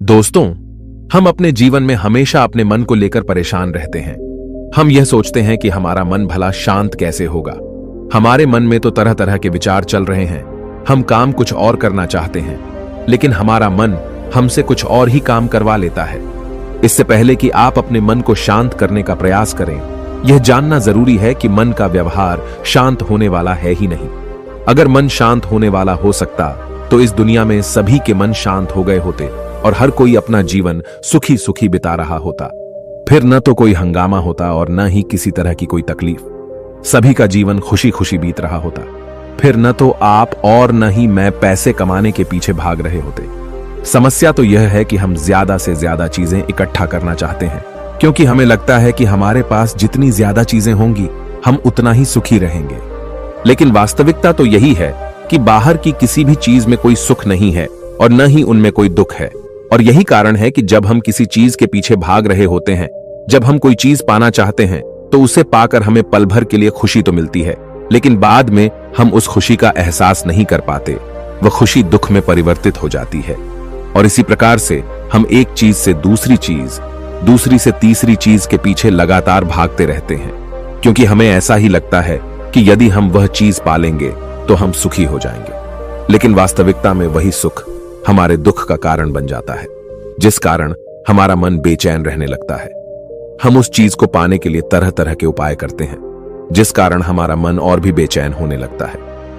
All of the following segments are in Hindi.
दोस्तों, हम अपने जीवन में हमेशा अपने मन को लेकर परेशान रहते हैं। हम यह सोचते हैं कि हमारा मन भला शांत कैसे होगा। हमारे मन में तो तरह तरह के विचार चल रहे हैं। हम काम कुछ और करना चाहते हैं, लेकिन हमारा मन हमसे कुछ और ही काम करवा लेता है। इससे पहले कि आप अपने मन को शांत करने का प्रयास करें, यह जानना जरूरी है कि मन का व्यवहार शांत होने वाला है ही नहीं। अगर मन शांत होने वाला हो सकता तो इस दुनिया में सभी के मन शांत हो गए होते और हर कोई अपना जीवन सुखी सुखी बिता रहा होता। फिर न तो कोई हंगामा होता और न ही किसी तरह की कोई तकलीफ। सभी का जीवन खुशी खुशी बीत रहा होता। फिर न तो आप और न ही मैं पैसे कमाने के पीछे भाग रहे होते। समस्या तो यह है कि हम ज्यादा से ज्यादा चीजें इकट्ठा करना चाहते हैं, क्योंकि हमें लगता है कि हमारे पास जितनी ज्यादा चीजें होंगी हम उतना ही सुखी रहेंगे। लेकिन वास्तविकता तो यही है कि बाहर की किसी भी चीज में कोई सुख नहीं है और न ही उनमें कोई दुख है। और यही कारण है कि जब हम किसी चीज के पीछे भाग रहे होते हैं, जब हम कोई चीज पाना चाहते हैं, तो उसे पाकर हमें पल भर के लिए खुशी तो मिलती है, लेकिन बाद में हम उस खुशी का एहसास नहीं कर पाते। वह खुशी दुख में परिवर्तित हो जाती है। और इसी प्रकार से हम एक चीज से दूसरी चीज, दूसरी से तीसरी चीज के पीछे लगातार भागते रहते हैं, क्योंकि हमें ऐसा ही लगता है कि यदि हम वह चीज पालेंगे तो हम सुखी हो जाएंगे। लेकिन वास्तविकता में वही सुख हमारे दुख का कारण बन जाता है, जिस कारण हमारा मन बेचैन रहने लगता है। हम उस चीज को पाने के लिए तरह तरह के उपाय करते हैं, जिस कारण हमारा मन और भी बेचैन होने लगता है।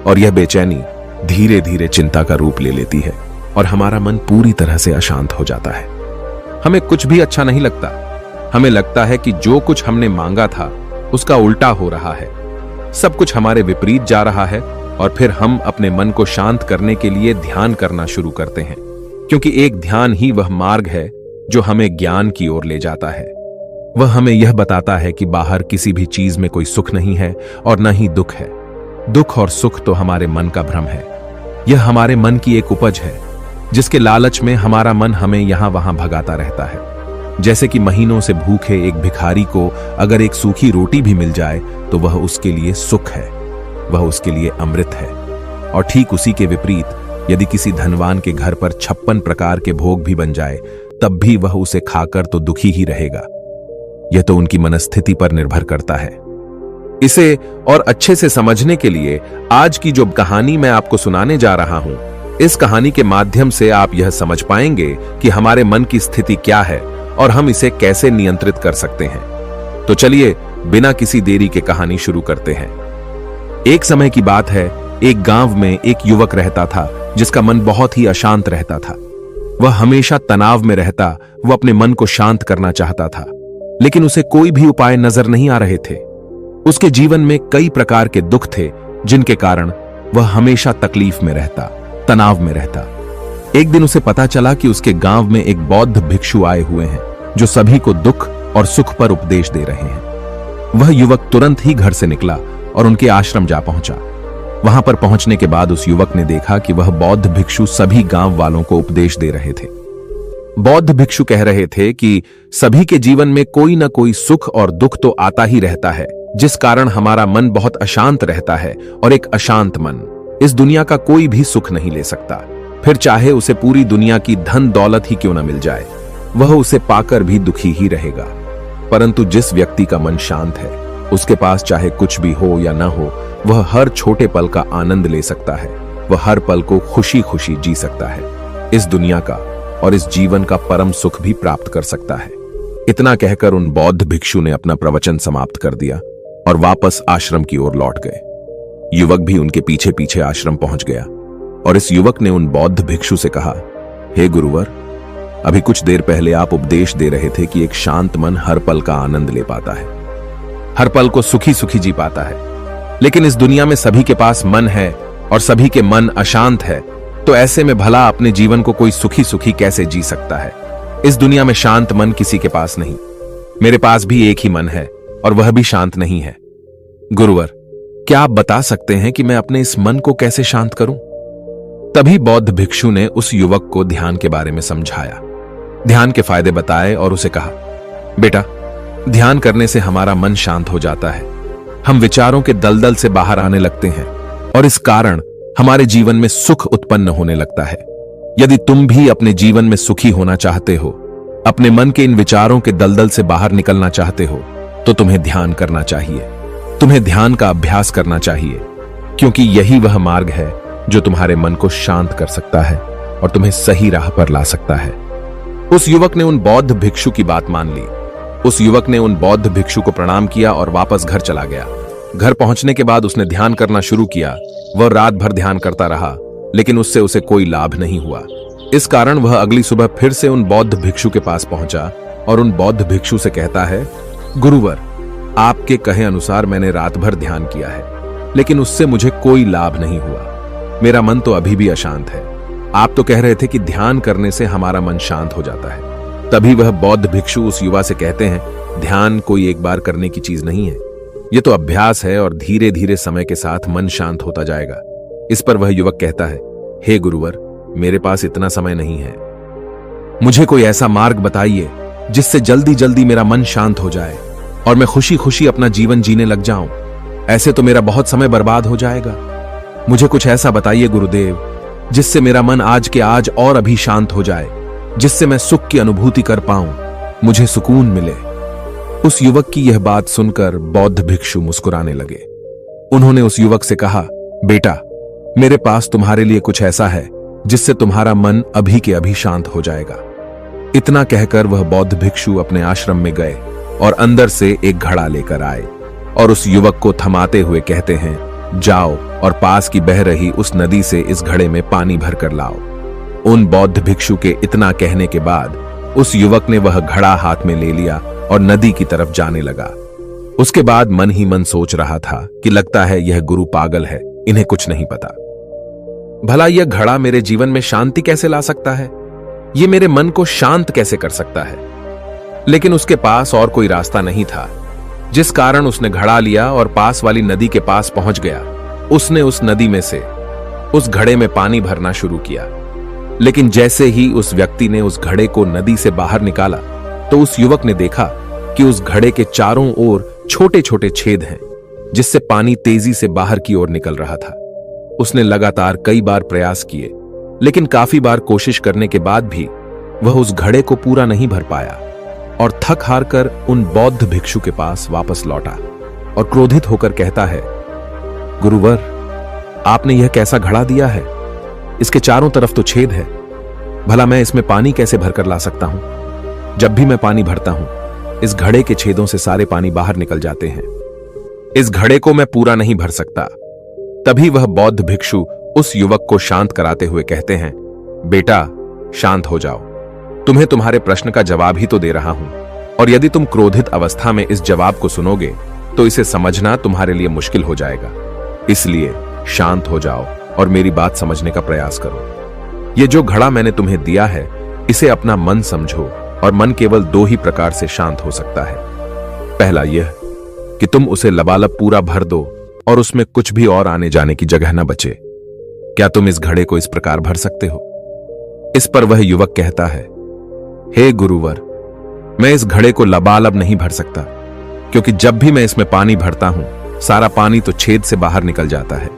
और यह बेचैनी धीरे धीरे चिंता का रूप ले लेती है और हमारा मन पूरी तरह से अशांत हो जाता है। हमें कुछ भी अच्छा नहीं लगता। हमें लगता है कि जो कुछ हमने मांगा था उसका उल्टा हो रहा है। सब कुछ हमारे विपरीत जा रहा है। और फिर हम अपने मन को शांत करने के लिए ध्यान करना शुरू करते हैं, क्योंकि एक ध्यान ही वह मार्ग है जो हमें ज्ञान की ओर ले जाता है। वह हमें यह बताता है कि बाहर किसी भी चीज में कोई सुख नहीं है और न ही दुख है। दुख और सुख तो हमारे मन का भ्रम है। यह हमारे मन की एक उपज है, जिसके लालच में हमारा मन हमें यहां वहां भगाता रहता है। जैसे कि महीनों से भूखे एक भिखारी को अगर एक सूखी रोटी भी मिल जाए तो वह उसके लिए सुख है, वह उसके लिए अमृत है। और ठीक उसी के विपरीत यदि किसी धनवान के घर पर 56 प्रकार के भोग भी बन जाए, तब भी वह उसे खाकर तो दुखी ही रहेगा। यह तो उनकी मनस्थिति पर निर्भर करता है। इसे और अच्छे से समझने के लिए आज की जो कहानी मैं आपको सुनाने जा रहा हूं, इस कहानी के माध्यम से आप यह समझ पाएंगे कि हमारे मन की स्थिति क्या है और हम इसे कैसे नियंत्रित कर सकते हैं। तो चलिए बिना किसी देरी के कहानी शुरू करते हैं। एक समय की बात है, एक गांव में एक युवक रहता था जिसका मन बहुत ही अशांत रहता था। वह हमेशा तनाव में रहता। वह अपने मन को शांत करना चाहता था, लेकिन उसे कोई भी उपाय नजर नहीं आ रहे थे। उसके जीवन में कई प्रकार के दुख थे, जिनके कारण वह हमेशा तकलीफ में रहता, तनाव में रहता। एक दिन उसे पता चला कि उसके गांव में एक बौद्ध भिक्षु आए हुए हैं, जो सभी को दुख और सुख पर उपदेश दे रहे हैं। वह युवक तुरंत ही घर से निकला और उनके आश्रम जा पहुंचा। वहां पर पहुंचने के बाद उस युवक ने देखा कि वह बौद्ध भिक्षु सभी गांव वालों को उपदेश दे रहे थे। बौद्ध भिक्षु कह रहे थे कि सभी के जीवन में कोई ना कोई सुख और दुख तो आता ही रहता है, जिस कारण हमारा मन बहुत अशांत रहता है। और एक अशांत मन इस दुनिया का कोई भी सुख नहीं ले सकता। फिर चाहे उसे पूरी दुनिया की धन दौलत ही क्यों न मिल जाए, वह उसे पाकर भी दुखी ही रहेगा। परंतु जिस व्यक्ति का मन शांत है, उसके पास चाहे कुछ भी हो या ना हो, वह हर छोटे पल का आनंद ले सकता है। वह हर पल को खुशी खुशी जी सकता है। इस दुनिया का और इस जीवन का परम सुख भी प्राप्त कर सकता है। इतना कहकर उन बौद्ध भिक्षु ने अपना प्रवचन समाप्त कर दिया और वापस आश्रम की ओर लौट गए। युवक भी उनके पीछे पीछे आश्रम पहुंच गया और इस युवक ने उन बौद्ध भिक्षु से कहा, हे गुरुवर, अभी कुछ देर पहले आप उपदेश दे रहे थे कि एक शांत मन हर पल का आनंद ले पाता है, हर पल को सुखी सुखी जी पाता है। लेकिन इस दुनिया में सभी के पास मन है और सभी के मन अशांत है, तो ऐसे में भला अपने जीवन को कोई सुखी सुखी कैसे जी सकता है। इस दुनिया में शांत मन किसी के पास नहीं। मेरे पास भी एक ही मन है और वह भी शांत नहीं है। गुरुवर, क्या आप बता सकते हैं कि मैं अपने इस मन को कैसे शांत करूं? तभी बौद्ध भिक्षु ने उस युवक को ध्यान के बारे में समझाया, ध्यान के फायदे बताए और उसे कहा, बेटा, ध्यान करने से हमारा मन शांत हो जाता है। हम विचारों के दलदल से बाहर आने लगते हैं और इस कारण हमारे जीवन में सुख उत्पन्न होने लगता है। यदि तुम भी अपने जीवन में सुखी होना चाहते हो, अपने मन के इन विचारों के दलदल से बाहर निकलना चाहते हो, तो तुम्हें ध्यान करना चाहिए। तुम्हें ध्यान का अभ्यास करना चाहिए, क्योंकि यही वह मार्ग है जो तुम्हारे मन को शांत कर सकता है और तुम्हें सही राह पर ला सकता है। उस युवक ने उन बौद्ध भिक्षु की बात मान ली। उस युवक ने उन बौद्ध भिक्षु को प्रणाम किया और वापस घर चला गया। घर पहुंचने के बाद उसने ध्यान करना शुरू किया। वह रात भर ध्यान करता रहा, लेकिन उससे उसे कोई लाभ नहीं हुआ। इस कारण वह अगली सुबह फिर से उन बौद्ध भिक्षु के पास पहुंचा और उन बौद्ध भिक्षु से कहता है, गुरुवर, आपके कहे अनुसार मैंने रात भर ध्यान किया है, लेकिन उससे मुझे कोई लाभ नहीं हुआ। मेरा मन तो अभी भी अशांत है। आप तो कह रहे थे कि ध्यान करने से हमारा मन शांत हो जाता है। तभी वह बौद्ध भिक्षु उस युवा से कहते हैं, ध्यान कोई एक बार करने की चीज नहीं है, ये तो अभ्यास है और धीरे धीरे समय के साथ मन शांत होता जाएगा। इस पर वह युवक कहता है, हे गुरुवर, मेरे पास इतना समय नहीं है। मुझे कोई ऐसा मार्ग बताइए जिससे जल्दी जल्दी मेरा मन शांत हो जाए और मैं खुशी खुशी अपना जीवन जीने लग जाऊं। ऐसे तो मेरा बहुत समय बर्बाद हो जाएगा। मुझे कुछ ऐसा बताइए गुरुदेव, जिससे मेरा मन आज के आज और अभी शांत हो जाए, जिससे मैं सुख की अनुभूति कर पाऊं, मुझे सुकून मिले। उस युवक की यह बात सुनकर बौद्ध भिक्षु मुस्कुराने लगे। उन्होंने उस युवक से कहा, बेटा, मेरे पास तुम्हारे लिए कुछ ऐसा है जिससे तुम्हारा मन अभी के अभी शांत हो जाएगा। इतना कहकर वह बौद्ध भिक्षु अपने आश्रम में गए और अंदर से एक घड़ा लेकर आए और उस युवक को थमाते हुए कहते हैं, जाओ और पास की बह रही उस नदी से इस घड़े में पानी भर कर लाओ। उन बौद्ध भिक्षु के इतना कहने के बाद उस युवक ने वह घड़ा हाथ में ले लिया और नदी की तरफ जाने लगा। उसके बाद मन ही मन सोच रहा था कि लगता है यह गुरु पागल है, इन्हें कुछ नहीं पता। भला यह घड़ा मेरे जीवन में शांति कैसे ला सकता है? यह मेरे मन को शांत कैसे कर सकता है? लेकिन उसके पास और कोई रास्ता नहीं था, जिस कारण उसने घड़ा लिया और पास वाली नदी के पास पहुंच गया। उसने उस नदी में से उस घड़े में पानी भरना शुरू किया, लेकिन जैसे ही उस व्यक्ति ने उस घड़े को नदी से बाहर निकाला तो उस युवक ने देखा कि उस घड़े के चारों ओर छोटे छोटे छेद हैं, जिससे पानी तेजी से बाहर की ओर निकल रहा था। उसने लगातार कई बार प्रयास किए, लेकिन काफी बार कोशिश करने के बाद भी वह उस घड़े को पूरा नहीं भर पाया और थक हार कर उन बौद्ध भिक्षु के पास वापस लौटा और क्रोधित होकर कहता है, गुरुवर, आपने यह कैसा घड़ा दिया है? इसके चारों तरफ तो छेद है। भला मैं इसमें पानी कैसे भरकर ला सकता हूं? जब भी मैं पानी भरता हूं, इस घड़े के छेदों से सारे पानी बाहर निकल जाते हैं। इस घड़े को मैं पूरा नहीं भर सकता। तभी वह बौद्ध भिक्षु उस युवक को शांत कराते हुए कहते हैं, बेटा, शांत हो जाओ। तुम्हें तुम्हारे प्रश्न का जवाब ही तो दे रहा हूं, और यदि तुम क्रोधित अवस्था में इस जवाब को सुनोगे तो इसे समझना तुम्हारे लिए मुश्किल हो जाएगा। इसलिए शांत हो जाओ और मेरी बात समझने का प्रयास करो। ये जो घड़ा मैंने तुम्हें दिया है, इसे अपना मन समझो, और मन केवल दो ही प्रकार से शांत हो सकता है। पहला यह कि तुम उसे लबालब पूरा भर दो और उसमें कुछ भी और आने जाने की जगह न बचे। क्या तुम इस घड़े को इस प्रकार भर सकते हो? इस पर वह युवक कहता है, हे गुरुवर, मैं इस घड़े को लबालब नहीं भर सकता, क्योंकि जब भी मैं इसमें पानी भरता हूं, सारा पानी तो छेद से बाहर निकल जाता है।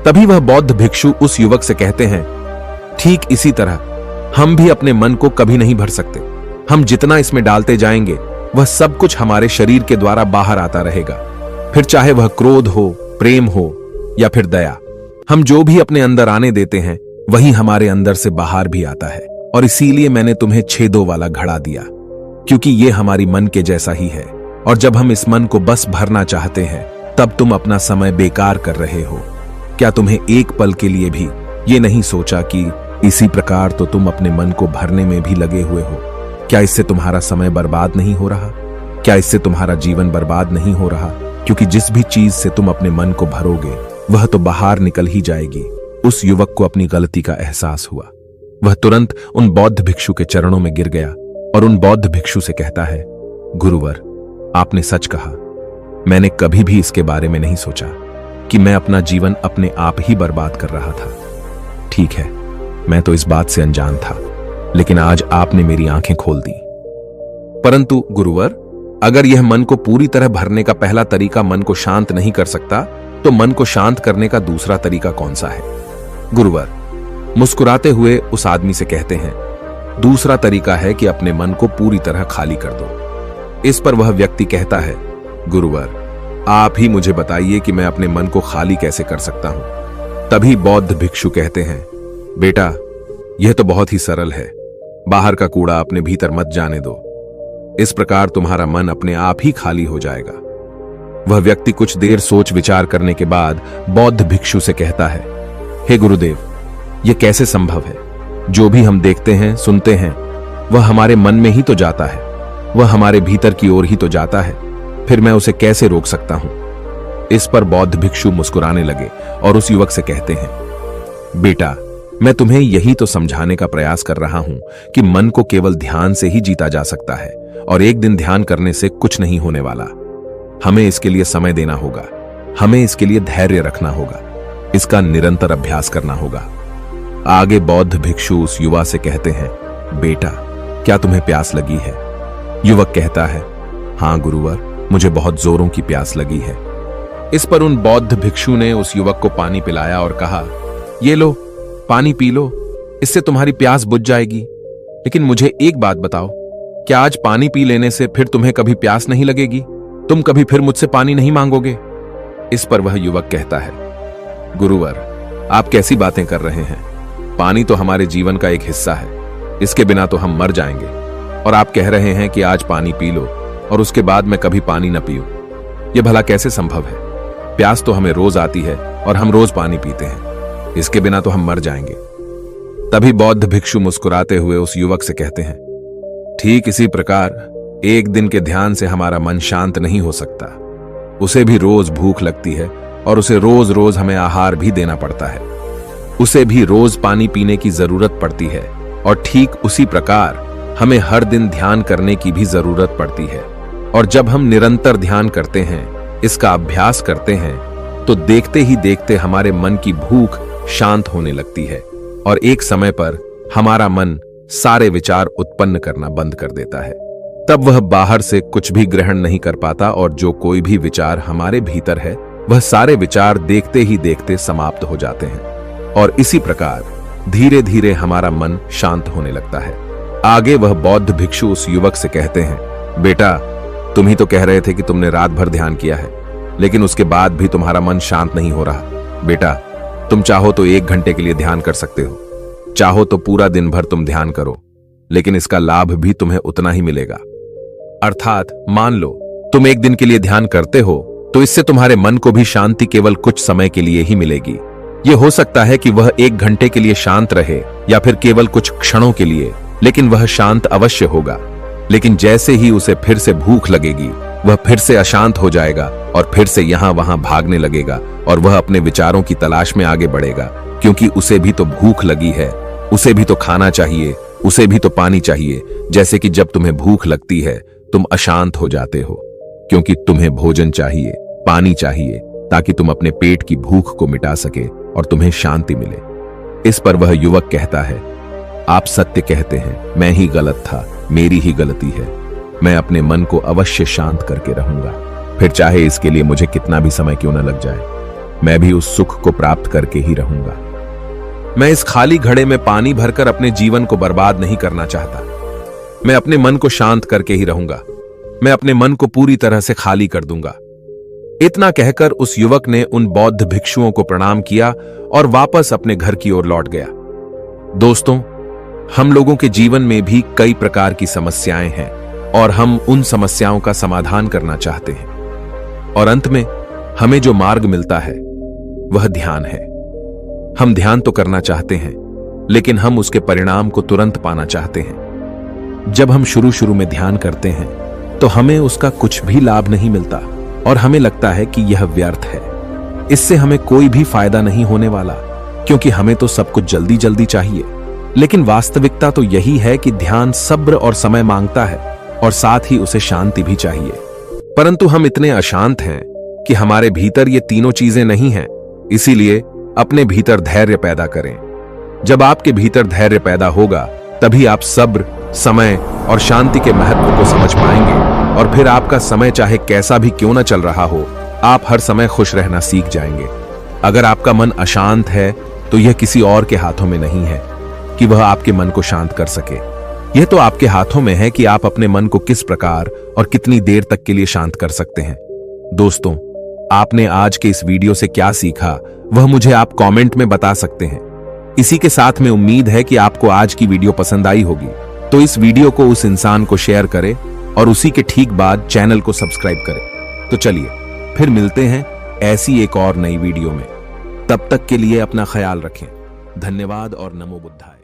तभी वह बौद्ध भिक्षु उस युवक से कहते हैं, ठीक इसी तरह हम भी अपने मन को कभी नहीं भर सकते। हम जितना इसमें डालते जाएंगे, वह सब कुछ हमारे शरीर के द्वारा बाहर आता रहेगा। फिर चाहे वह क्रोध हो, प्रेम हो या फिर दया, हम जो भी अपने अंदर आने देते हैं, वही हमारे अंदर से बाहर भी आता है। और इसीलिए मैंने तुम्हें छेदों वाला घड़ा दिया, क्योंकि ये हमारी मन के जैसा ही है। और जब हम इस मन को बस भरना चाहते हैं, तब तुम अपना समय बेकार कर रहे हो। क्या तुम्हें एक पल के लिए भी ये नहीं सोचा कि इसी प्रकार तो तुम अपने मन को भरने में भी लगे हुए हो? क्या इससे तुम्हारा समय बर्बाद नहीं हो रहा? क्या इससे तुम्हारा जीवन बर्बाद नहीं हो रहा? क्योंकि जिस भी चीज से तुम अपने मन को भरोगे, वह तो बाहर निकल ही जाएगी। उस युवक को अपनी गलती का एहसास हुआ। वह तुरंत उन बौद्ध भिक्षु के चरणों में गिर गया और उन बौद्ध भिक्षु से कहता है, गुरुवर, आपने सच कहा। मैंने कभी भी इसके बारे में नहीं सोचा कि मैं अपना जीवन अपने आप ही बर्बाद कर रहा था। ठीक है, मैं तो इस बात से अनजान था, लेकिन आज आपने मेरी आंखें खोल दी। परंतु गुरुवर, अगर यह मन को पूरी तरह भरने का पहला तरीका मन को शांत नहीं कर सकता, तो मन को शांत करने का दूसरा तरीका कौन सा है? गुरुवर, मुस्कुराते हुए उस आदमी से कहते हैं, दूसरा तरीका है कि अपने मन को पूरी तरह खाली कर दो। इस पर वह व्यक्ति कहता है, गुरुवर, आप ही मुझे बताइए कि मैं अपने मन को खाली कैसे कर सकता हूं। तभी बौद्ध भिक्षु कहते हैं, बेटा, यह तो बहुत ही सरल है। बाहर का कूड़ा अपने भीतर मत जाने दो। इस प्रकार तुम्हारा मन अपने आप ही खाली हो जाएगा। वह व्यक्ति कुछ देर सोच विचार करने के बाद बौद्ध भिक्षु से कहता है, हे गुरुदेव, यह कैसे संभव है? जो भी हम देखते हैं, सुनते हैं, वह हमारे मन में ही तो जाता है, वह हमारे भीतर की ओर ही तो जाता है। फिर मैं उसे कैसे रोक सकता हूं? इस पर बौद्ध भिक्षु मुस्कुराने लगे और उस युवक से कहते हैं, बेटा, मैं तुम्हें यही तो समझाने का प्रयास कर रहा हूं कि मन को केवल ध्यान से ही जीता जा सकता है और एक दिन ध्यान करने से कुछ नहीं होने वाला। हमें इसके लिए समय देना होगा, हमें इसके लिए धैर्य रखना होगा, इसका निरंतर अभ्यास करना होगा। आगे बौद्ध भिक्षु उस युवा से कहते हैं, बेटा, क्या तुम्हें प्यास लगी है? युवक कहता है, हां गुरुवर, मुझे बहुत जोरों की प्यास लगी है। इस पर उन बौद्ध भिक्षु ने उस युवक को पानी पिलाया और कहा, ये लो, पानी पी लो, इससे तुम्हारी प्यास बुझ जाएगी। लेकिन मुझे एक बात बताओ, क्या आज पानी पी लेने से फिर तुम्हें कभी प्यास नहीं लगेगी? तुम कभी फिर मुझसे पानी नहीं मांगोगे? इस पर वह युवक कहता है, गुरुवर, आप कैसी बातें कर रहे हैं? पानी तो हमारे जीवन का एक हिस्सा है, इसके बिना तो हम मर जाएंगे। और आप कह रहे हैं कि आज पानी पी लो और उसके बाद मैं कभी पानी न पीऊं। यह भला कैसे संभव है? प्यास तो हमें रोज आती है और हम रोज पानी पीते हैं, इसके बिना तो हम मर जाएंगे। तभी बौद्ध भिक्षु मुस्कुराते हुए उस युवक से कहते हैं, ठीक इसी प्रकार एक दिन के ध्यान से हमारा मन शांत नहीं हो सकता। उसे भी रोज भूख लगती है और उसे रोज रोज हमें आहार भी देना पड़ता है। उसे भी रोज पानी पीने की जरूरत पड़ती है और ठीक उसी प्रकार हमें हर दिन ध्यान करने की भी जरूरत पड़ती है। और जब हम निरंतर ध्यान करते हैं, इसका अभ्यास करते हैं, तो देखते ही देखते हमारे मन की भूख शांत होने लगती है और एक समय पर हमारा मन सारे विचार उत्पन्न करना बंद कर देता है। तब वह बाहर से कुछ भी ग्रहण नहीं कर पाता और जो कोई भी विचार हमारे भीतर है, वह सारे विचार देखते ही देखते समाप्त हो जाते हैं और इसी प्रकार धीरे धीरे हमारा मन शांत होने लगता है। आगे वह बौद्ध भिक्षु उस युवक से कहते हैं, बेटा, तुम ही तो कह रहे थे कि तुमने रात भर ध्यान किया है, लेकिन उसके बाद भी तुम्हारा मन शांत नहीं हो रहा। बेटा, तुम चाहो तो 1 घंटे के लिए ध्यान कर सकते हो, चाहो तो पूरा दिन भर तुम ध्यान करो, लेकिन इसका लाभ भी तुम्हें उतना ही मिलेगा। अर्थात मान लो तुम 1 दिन के लिए ध्यान करते हो तो इससे तुम्हारे मन को भी शांति केवल कुछ समय के लिए ही मिलेगी। यह हो सकता है कि वह 1 घंटे के लिए शांत रहे या फिर केवल कुछ क्षणों के लिए, लेकिन वह शांत अवश्य होगा। लेकिन जैसे ही उसे फिर से भूख लगेगी, वह फिर से अशांत हो जाएगा और फिर से यहां वहां भागने लगेगा और वह अपने विचारों की तलाश में आगे बढ़ेगा, क्योंकि उसे भी तो भूख लगी है, उसे भी तो खाना चाहिए, उसे भी तो पानी चाहिए। जैसे कि जब तुम्हें भूख लगती है तुम अशांत हो जाते हो, क्योंकि तुम्हें भोजन चाहिए, पानी चाहिए, ताकि तुम अपने पेट की भूख को मिटा सके और तुम्हें शांति मिले। इस पर वह युवक कहता है, आप सत्य कहते हैं, मैं ही गलत था, मेरी ही गलती है। मैं अपने मन को अवश्य शांत करके रहूंगा, फिर चाहे इसके लिए मुझे कितना भी समय क्यों न लग जाए, मैं भी उस सुख को प्राप्त करके ही रहूंगा। मैं इस खाली घड़े में पानी भरकर अपने जीवन को बर्बाद नहीं करना चाहता। मैं अपने मन को शांत करके ही रहूंगा, मैं अपने मन को पूरी तरह से खाली कर दूंगा। इतना कहकर उस युवक ने उन बौद्ध भिक्षुओं को प्रणाम किया और वापस अपने घर की ओर लौट गया। दोस्तों, हम लोगों के जीवन में भी कई प्रकार की समस्याएं हैं और हम उन समस्याओं का समाधान करना चाहते हैं और अंत में हमें जो मार्ग मिलता है वह ध्यान है। हम ध्यान तो करना चाहते हैं, लेकिन हम उसके परिणाम को तुरंत पाना चाहते हैं। जब हम शुरू में ध्यान करते हैं तो हमें उसका कुछ भी लाभ नहीं मिलता और हमें लगता है कि यह व्यर्थ है, इससे हमें कोई भी फायदा नहीं होने वाला, क्योंकि हमें तो सब कुछ जल्दी जल्दी चाहिए। लेकिन वास्तविकता तो यही है कि ध्यान सब्र और समय मांगता है और साथ ही उसे शांति भी चाहिए। परंतु हम इतने अशांत हैं कि हमारे भीतर ये तीनों चीजें नहीं हैं। इसीलिए अपने भीतर धैर्य पैदा करें। जब आपके भीतर धैर्य पैदा होगा, तभी आप सब्र, समय और शांति के महत्व को समझ पाएंगे और फिर आपका समय चाहे कैसा भी क्यों न चल रहा हो, आप हर समय खुश रहना सीख जाएंगे। अगर आपका मन अशांत है तो यह किसी और के हाथों में नहीं है कि वह आपके मन को शांत कर सके। यह तो आपके हाथों में है कि आप अपने मन को किस प्रकार और कितनी देर तक के लिए शांत कर सकते हैं। दोस्तों, आपने आज के इस वीडियो से क्या सीखा वह मुझे आप कमेंट में बता सकते हैं। इसी के साथ में उम्मीद है कि आपको आज की वीडियो पसंद आई होगी, तो इस वीडियो को उस इंसान को शेयर करें और उसी के ठीक बाद चैनल को सब्सक्राइब करें। तो चलिए फिर मिलते हैं ऐसी एक और नई वीडियो में। तब तक के लिए अपना ख्याल रखें। धन्यवाद और नमो बुद्धाय।